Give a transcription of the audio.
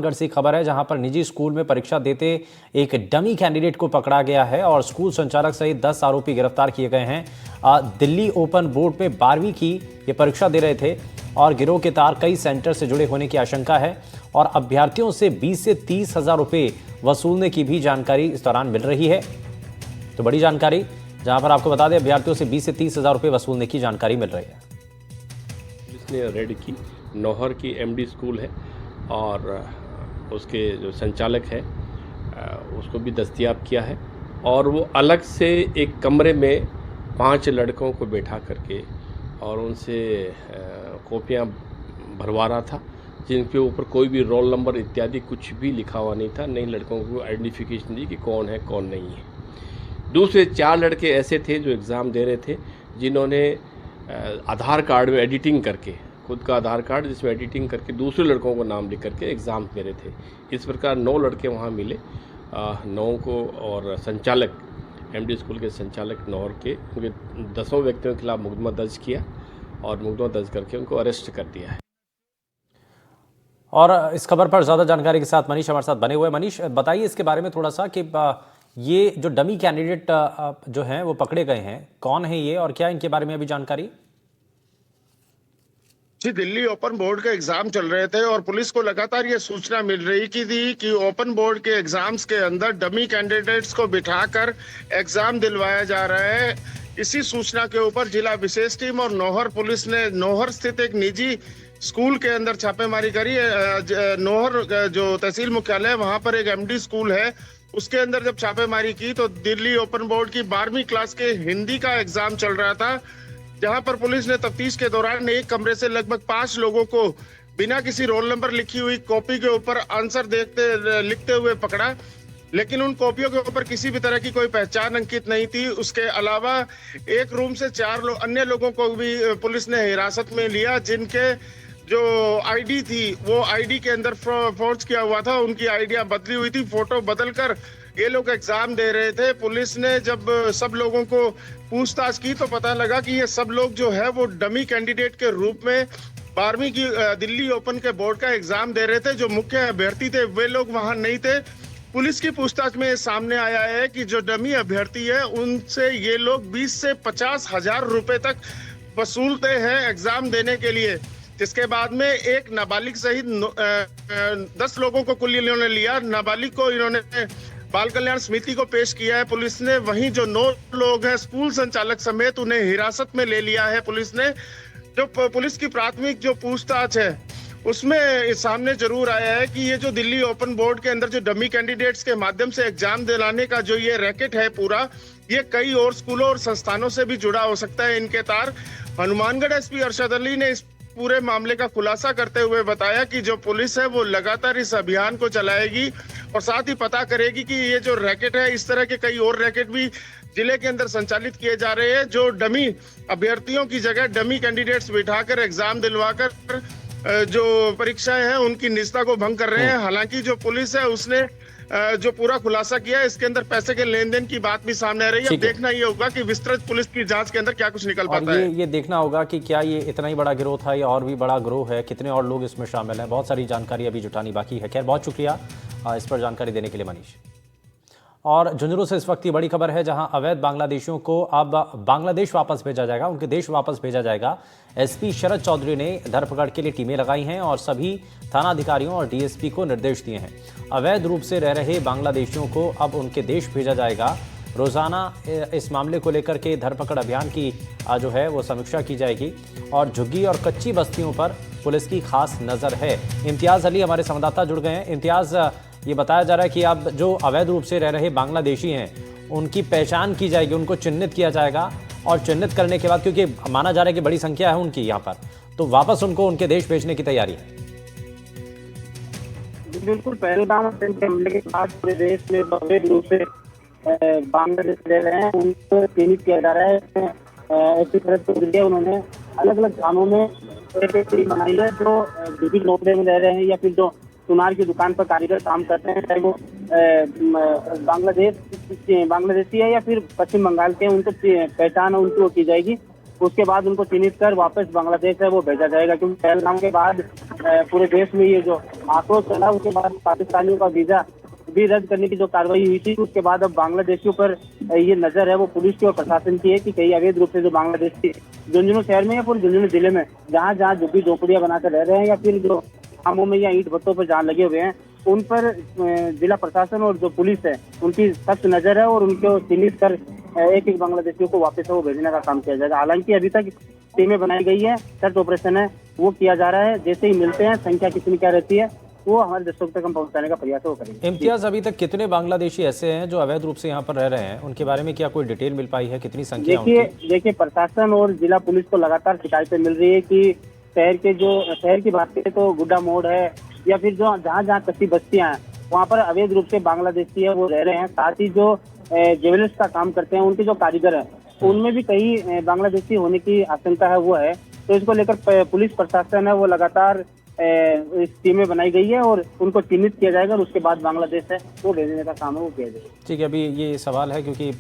गढ़ से खबर है जहां पर निजी स्कूल में परीक्षा देते एक डमी कैंडिडेट को पकड़ा गया है और स्कूल संचालक सहित 10 आरोपी गिरफ्तार किए गए हैं। दिल्ली ओपन बोर्ड में 12वीं की ये परीक्षा दे रहे थे और गिरोह के तार कई सेंटर से जुड़े होने की आशंका है और अभ्यर्थियों से 20 से 30 हजार रुपए वसूलने की भी जानकारी इस दौरान मिल रही है। तो बड़ी जानकारी, जहां पर आपको बता दें अभ्यर्थियों से 20 से 30 हजार रुपए वसूलने की जानकारी मिल रही है। जिसने रेड की नौहर की एमडी स्कूल है और उसके जो संचालक है उसको भी दस्तयाब किया है और वो अलग से एक कमरे में 5 लड़कों को बैठा करके और उनसे कॉपियाँ भरवा रहा था जिनके ऊपर कोई भी रोल नंबर इत्यादि कुछ भी लिखा हुआ नहीं था। नई लड़कों को आइडेंटिफिकेशन दी कि कौन है कौन नहीं है। दूसरे 4 लड़के ऐसे थे जो एग्ज़ाम दे रहे थे जिन्होंने आधार कार्ड में एडिटिंग करके, खुद का आधार कार्ड जिसमें एडिटिंग करके दूसरे लड़कों को नाम लिख करके एग्ज़ाम दे रहे थे। इस प्रकार 9 लड़के वहाँ मिले। 9 को और संचालक एमडी स्कूल के संचालक नौहर के उनके 10 व्यक्तियों के खिलाफ मुकदमा दर्ज किया और मुकदमा दर्ज करके उनको अरेस्ट कर दिया है। और इस खबर पर ज़्यादा जानकारी के साथ मनीष हमारे साथ बने हुए। मनीष, बताइए इसके बारे में थोड़ा सा कि ये जो डमी कैंडिडेट जो हैं वो पकड़े गए हैं, कौन है ये और क्या इनके बारे में अभी जानकारी? जी, दिल्ली ओपन बोर्ड के एग्जाम चल रहे थे और पुलिस को लगातार ये सूचना मिल रही थी कि ओपन बोर्ड के एग्जाम्स के अंदर डमी कैंडिडेट्स को बिठाकर एग्जाम दिलवाया जा रहा है। इसी सूचना के ऊपर जिला विशेष टीम और नौहर पुलिस ने नौहर स्थित एक निजी स्कूल के अंदर छापेमारी करी। नौहर जो तहसील मुख्यालय है वहां पर एक एमडी स्कूल है, उसके अंदर जब छापेमारी की तो दिल्ली ओपन बोर्ड की 12वीं क्लास के हिंदी का एग्जाम चल रहा था, जहां पर पुलिस ने तफ्तीश के दौरान एक कमरे से लगभग 5 लोगों को बिना किसी रोल नंबर लिखी हुई कॉपी के ऊपर आंसर लिखते हुए पकड़ा। लेकिन उन कॉपियों के ऊपर किसी भी तरह की कोई पहचान अंकित नहीं थी। उसके अलावा एक रूम से 4 अन्य लोगों को भी पुलिस ने हिरासत में लिया, जिनके जो आईडी थी वो आईडी के अंदर फॉर्ज किया हुआ था, उनकी आईडियां बदली हुई थी, फोटो बदलकर ये लोग एग्जाम दे रहे थे। पुलिस ने जब सब लोगों को पूछताछ की तो पता लगा कि ये सब लोग जो है वो डमी कैंडिडेट के रूप में 12वीं की दिल्ली ओपन के बोर्ड का एग्जाम दे रहे थे। जो मुख्य अभ्यर्थी थे वे लोग वहां नहीं थे। पुलिस की पूछताछ में सामने आया है कि जो डमी अभ्यर्थी है उनसे ये लोग 20 से 50 हजार रुपए तक वसूलते हैं एग्जाम देने के लिए। जिसके बाद में एक नाबालिग सहित 10 लोगों को कुल इन्होंने लिया। नाबालिग को इन्होंने बाल कल्याण समिति को पेश किया है पुलिस ने। वहीं जो 9 लोग हैं स्कूल संचालक समेत उन्हें हिरासत में ले लिया है पुलिस ने। जो पुलिस की प्राथमिक जो पूछताछ है उसमें सामने जरूर आया है कि ये जो दिल्ली ओपन बोर्ड के अंदर जो डमी कैंडिडेट्स के माध्यम से एग्जाम दिलाने का जो ये रैकेट है पूरा, ये कई और स्कूलों और संस्थानों से भी जुड़ा हो सकता है इनके तार। हनुमानगढ़ एसपी अरशद अली ने इस पूरे मामले का खुलासा करते हुए बताया कि जो पुलिस है वो लगातार इस अभियान को चलाएगी और साथ ही पता करेगी कि ये जो रैकेट है, इस तरह के कई और रैकेट भी जिले के अंदर संचालित किए जा रहे हैं, जो डमी अभ्यर्थियों की जगह डमी कैंडिडेट्स बिठाकर एग्जाम दिलवाकर जो परीक्षाएं हैं उनकी निजता को भंग कर रहे हैं। हालांकि जो पुलिस है उसने जो पूरा खुलासा किया है, इसके अंदर पैसे के लेन देन की बात भी सामने आ रही है। अब देखना ये होगा कि विस्तृत पुलिस की जांच के अंदर क्या कुछ निकल पाता है। ये देखना होगा कि क्या ये इतना ही बड़ा गिरोह था या और भी बड़ा गिरोह है, कितने और लोग इसमें शामिल हैं। बहुत सारी जानकारी अभी जुटानी बाकी है। खैर, बहुत शुक्रिया इस पर जानकारी देने के लिए मनीष। और झुंझुनू से इस वक्त की बड़ी खबर है जहां अवैध बांग्लादेशियों को अब बांग्लादेश वापस भेजा जाएगा, उनके देश वापस भेजा जाएगा। एसपी शरद चौधरी ने धरपकड़ के लिए टीमें लगाई हैं और सभी थाना अधिकारियों और डीएसपी को निर्देश दिए हैं। अवैध रूप से रह रहे बांग्लादेशियों को अब उनके देश भेजा जाएगा। रोजाना इस मामले को लेकर के धरपकड़ अभियान की जो है वो समीक्षा की जाएगी और झुग्गी और कच्ची बस्तियों पर पुलिस की खास नजर है। इम्तियाज अली हमारे संवाददाता जुड़ गए हैं। इम्तियाज, ये बताया जा रहा है कि अब जो अवैध रूप से रह रहे बांग्लादेशी हैं उनकी पहचान की जाएगी, उनको चिन्हित किया जाएगा और चिन्हित करने के बाद, क्योंकि माना जा रहा है कि बड़ी संख्या है उनकी यहाँ पर, तो वापस उनको उनके देश भेजने की तैयारी है। बिल्कुल, पहलगाम हमले के बाद पूरे देश में अवैध रूप से बांग्लादेश रह रहे हैं उनको चिन्हित किया जा रहा है। ऐसी तरह उन्होंने अलग अलग थानों में एक टीम बनाई है जो विभिन्न नौकरी में रह रहे हैं या फिर जो सुनार की दुकान पर कारीगर काम करते हैं, चाहे वो बांग्लादेशी है या फिर पश्चिम बंगाल के, उनको पहचान उनको की जाएगी। उसके बाद उनको चिन्हित कर वापस बांग्लादेश है वो भेजा जाएगा, क्योंकि पहलगाम के बाद पूरे देश में ये जो आक्रोश चला, उसके बाद पाकिस्तानियों का वीजा भी रद्द करने की जो कार्रवाई हुई थी, उसके बाद अब बांग्लादेशियों पर ये नजर है वो पुलिस की और प्रशासन की है कि कहीं अवैध रूप से जो बांग्लादेश की झुंझुनू शहर में या पूरे झुंझुनू जिले में जहाँ जहाँ झुग्गी झोपड़ियां बनाकर रह रहे हैं या फिर जो कामों में या ईंट भट्टों पर जहाँ लगे हुए हैं, उन पर जिला प्रशासन और जो पुलिस है उनकी सख्त नजर है और उनको चिन्हित कर एक एक बांग्लादेशियों को वापस वो भेजने का काम किया जाएगा। हालांकि अभी तक टीमें बनाई गई है, सर्च ऑपरेशन है वो किया जा रहा है। जैसे ही मिलते हैं, संख्या कितनी क्या रहती है वो हमारे दर्शकों तक हम पहुंचाने का प्रयास वो करेंगे। इम्तियाज, अभी तक कितने बांग्लादेशी ऐसे हैं जो अवैध रूप से यहाँ पर रह रहे हैं, उनके बारे में क्या कोई डिटेल मिल पाई है? कितनी संख्या उनकी? देखिए प्रशासन और जिला पुलिस को लगातार शिकायतें मिल रही है कि शहर की बात करें तो गुड्डा मोड़ है या फिर जो जहाँ जहाँ कच्ची बस्तियां हैं वहाँ पर अवैध रूप से बांग्लादेशी है वो रह रहे हैं। साथ ही जो ज्वेलर्स का काम करते हैं उनके जो कारीगर हैं उनमें भी कई बांग्लादेशी होने की आशंका है वो है। तो इसको लेकर पुलिस प्रशासन है वो लगातार टीमें बनाई गई है और उनको चिन्हित किया जाएगा और उसके बाद बांग्लादेश है वो भेजने का काम है वो किया जाएगा। ठीक है, अभी ये सवाल है क्योंकि